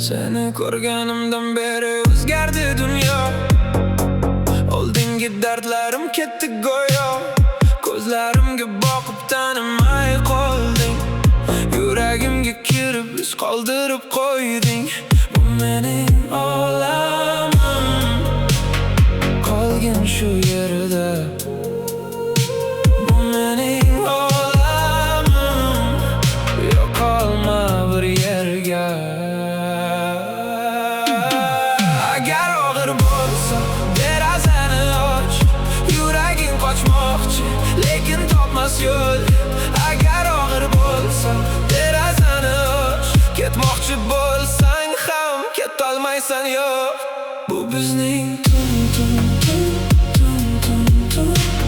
Seni ko'rganimdan beri o'zgardi dunyo. Oldingi dardlarim ketdi go'yo. Ko'zlarimga boqib tanimay qolding. Yuragimga kirib iz qoldirib qo'yding. Bu mening olamim, qolgin shu yerda. Bu mening olamim, yo'qolma bir yerga. Agar og'ir bo'lsa derazani och, yuraging qochmoqchi lekin topmas yo'l. Agar og'ir bo'lsa derazani och, ketmoqchi bo'lsang ham ketolmaysan yo'q. Bu bizning tun tun tun tun tun tun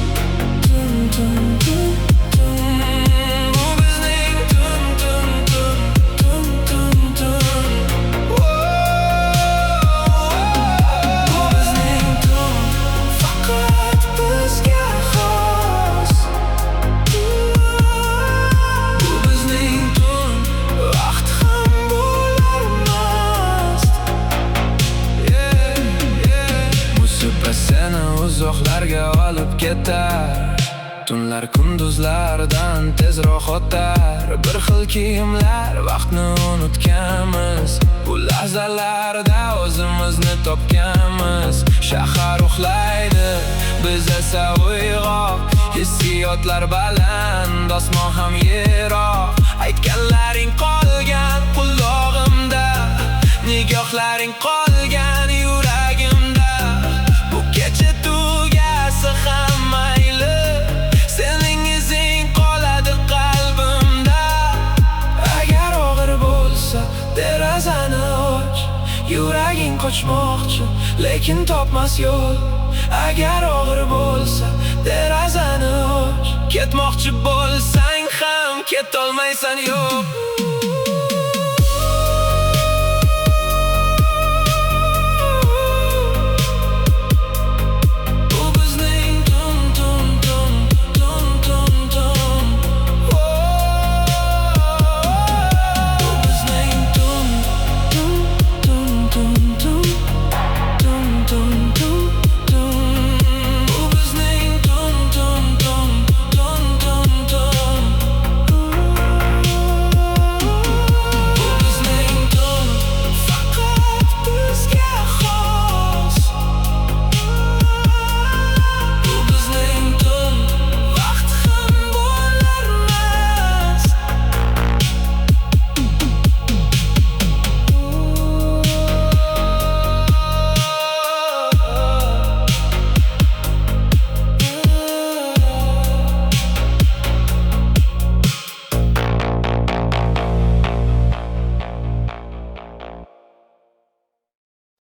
tun tun tun tun. Bu bizning tun tun tun tun tun tun. Bu bizning tun, faqat bizga xos. Bu bizning tun, vaqt ham bo'lmas. Musibat seni uzoqlarga olib ketar. Tunlar kunduzlardan tezroq o'tar. Bir xil kiyimlar vaqtni unutganmiz. Bu lahzalarda o'zimizni topganmiz. Shahar uxlaydi, biz esa uyg'oq. Hissiyotlar baland, osmon ham yiroq. Aytganlaring qolgan qulog'imda, nigohlaring qolgan yuragimda. Bu kecha tugasa ham mayli, sening izing qoladi qalbimda. Agar og'ir bo'lsa derazani och, yuraging qochmoqchi lekin topmas yo'l. Agar og'ir bo'lsa derazani och, ketmoqchi bo'lsang ham ketolmaysan yo'q.